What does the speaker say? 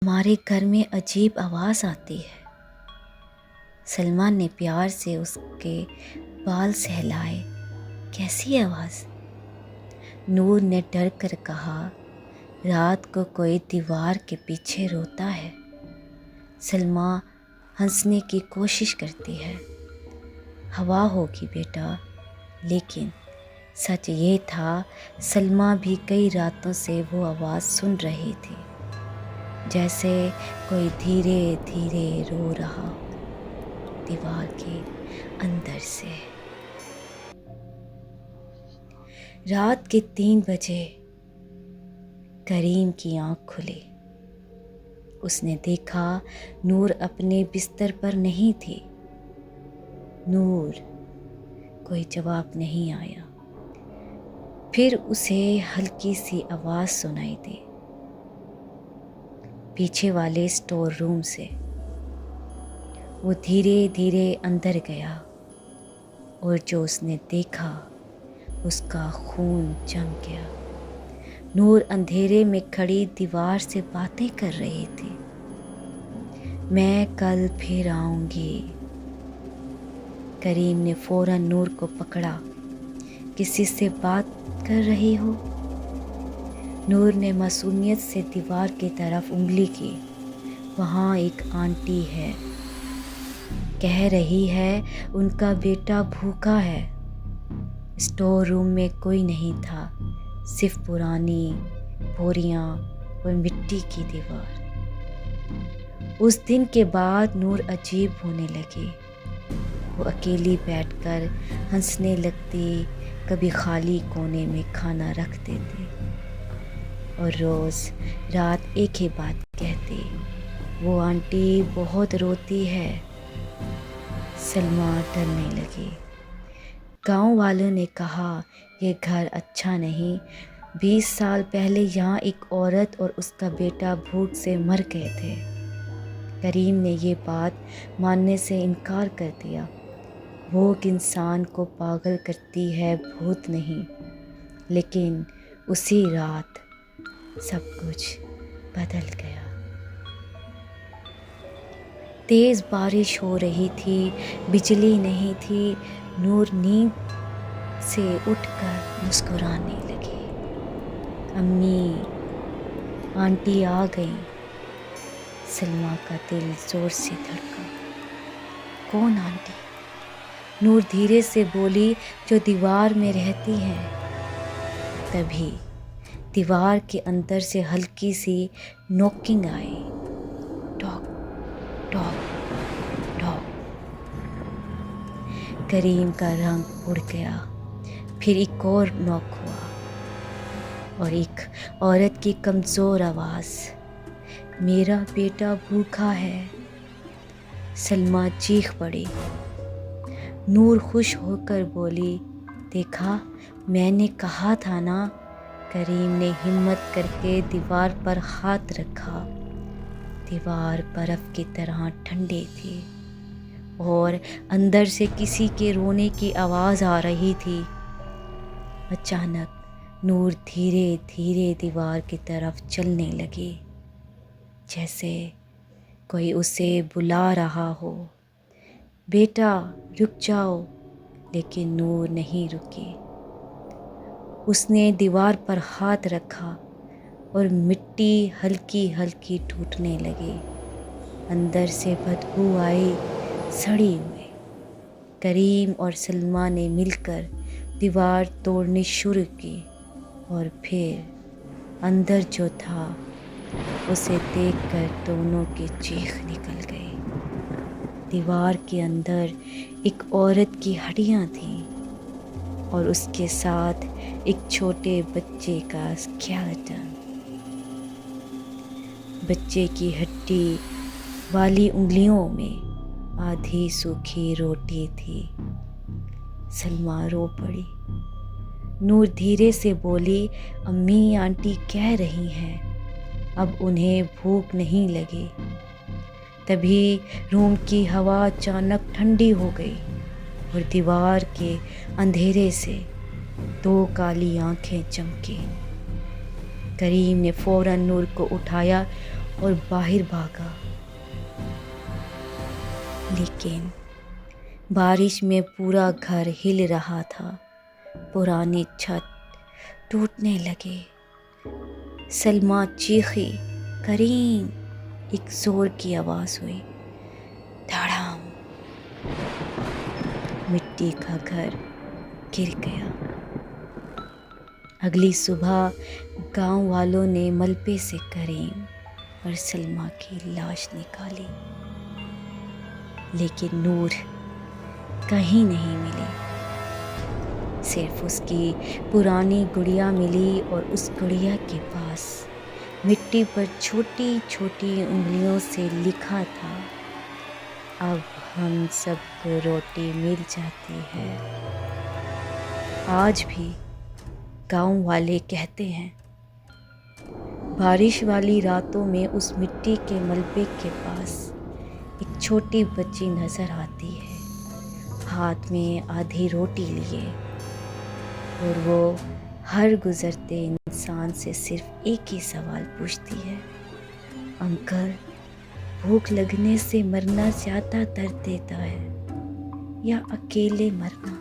ہمارے گھر میں عجیب آواز آتی ہے۔ سلمان نے پیار سے اس کے بال سہلائے۔ کیسی آواز؟ نور نے ڈر کر کہا، رات کو کوئی دیوار کے پیچھے روتا ہے۔ سلما ہنسنے کی کوشش کرتی ہے۔ ہوا ہوگی بیٹا، لیکن سچ یہ تھا سلما بھی کئی راتوں سے وہ آواز سن رہی تھی، جیسے کوئی دھیرے دھیرے رو رہا ہو دیوار کے اندر سے۔ رات کے 3 بجے کریم کی آنکھ کھلی۔ اس نے دیکھا نور اپنے بستر پر نہیں تھی۔ نور! کوئی جواب نہیں آیا۔ پھر اسے ہلکی سی آواز سنائی دی، پیچھے والے اسٹور روم سے۔ وہ دھیرے دھیرے اندر گیا اور جو اس نے دیکھا اس کا خون جم گیا۔ نور اندھیرے میں کھڑی دیوار سے باتیں کر رہی تھی۔ میں کل پھر آؤں گی۔ کریم نے فوراً نور کو پکڑا۔ کسی سے بات کر رہی ہو؟ نور نے معصومیت سے دیوار کی طرف انگلی کی۔ وہاں ایک آنٹی ہے، کہہ رہی ہے ان کا بیٹا بھوکا ہے۔ اسٹور روم میں کوئی نہیں تھا، صرف پرانی بوریاں اور مٹی کی دیوار۔ اس دن کے بعد نور عجیب ہونے لگی۔ وہ اکیلی بیٹھ کر ہنسنے لگتی، کبھی خالی کونے میں کھانا رکھ دیتی اور روز رات ایک ہی بات کہتی، وہ آنٹی بہت روتی ہے۔ سلما ڈرنے لگی۔ گاؤں والوں نے کہا یہ گھر اچھا نہیں۔ 20 سال پہلے یہاں ایک عورت اور اس کا بیٹا بھوک سے مر گئے تھے۔ کریم نے یہ بات ماننے سے انکار کر دیا۔ بھوک انسان کو پاگل کرتی ہے، بھوت نہیں۔ لیکن اسی رات سب کچھ بدل گیا۔ تیز بارش ہو رہی تھی، بجلی نہیں تھی۔ نور نیند سے اٹھ کر مسکرانے لگی۔ امی، آنٹی آ گئیں۔ سلما کا دل زور سے دھڑکا۔ کون آنٹی؟ نور دھیرے سے بولی، جو دیوار میں رہتی ہیں۔ تبھی دیوار کے اندر سے ہلکی سی نوکنگ آئی، ٹاک ٹاک ٹاک۔ کریم کا رنگ اڑ گیا۔ پھر ایک اور نوک ہوا اور ایک عورت کی کمزور آواز، میرا بیٹا بھوکا ہے۔ سلما چیخ پڑی۔ نور خوش ہو کر بولی، دیکھا میں نے کہا تھا نا۔ کریم نے ہمت کر کے دیوار پر ہاتھ رکھا۔ دیوار برف کی طرح ٹھنڈی تھی اور اندر سے کسی کے رونے کی آواز آ رہی تھی۔ اچانک نور دھیرے دھیرے دیوار کی طرف چلنے لگی، جیسے کوئی اسے بلا رہا ہو، بیٹا رک جاؤ۔ لیکن نور نہیں رکی۔ اس نے دیوار پر ہاتھ رکھا اور مٹی ہلکی ہلکی ٹوٹنے لگی۔ اندر سے بدبو آئی، سڑی ہوئی۔ کریم اور سلما نے مل کر دیوار توڑنی شروع کی اور پھر اندر جو تھا اسے دیکھ کر دونوں کی چیخ نکل گئی۔ دیوار کے اندر ایک عورت کی ہڈیاں تھیں اور اس کے ساتھ ایک چھوٹے بچے کا اسکیلٹن۔ بچے کی ہڈی والی انگلیوں میں آدھی سوکھی روٹی تھی۔ سلما رو پڑی۔ نور دھیرے سے بولی، امی آنٹی کہہ رہی ہیں اب انہیں بھوک نہیں لگی۔ تبھی روم کی ہوا اچانک ٹھنڈی ہو گئی اور دیوار کے اندھیرے سے 2 کالی آنکھیں چمکیں۔ کریم نے فوراً نور کو اٹھایا اور باہر بھاگا، لیکن بارش میں پورا گھر ہل رہا تھا، پرانی چھت ٹوٹنے لگے، سلمیٰ چیخی، کریم! ایک زور کی آواز ہوئی، دھڑام! مٹی کا گھر گر گیا۔ اگلی صبح گاؤں والوں نے ملبے سے کریم اور سلمیٰ کی لاش نکالی، لیکن نور کہیں نہیں ملی، صرف اس کی پرانی گڑیا ملی، اور اس گڑیا کے پاس مٹی پر چھوٹی چھوٹی انگلیوں سے لکھا تھا، اب ہم سب کو روٹی مل جاتی ہے۔ آج بھی گاؤں والے کہتے ہیں، بارش والی راتوں میں اس مٹی کے ملبے کے پاس ایک چھوٹی بچی نظر آتی ہے، ہاتھ میں آدھی روٹی لیے، اور وہ ہر گزرتے انسان سے صرف ایک ہی سوال پوچھتی ہے، انکل، بھوک لگنے سے مرنا زیادہ درد دیتا ہے یا اکیلے مرنا؟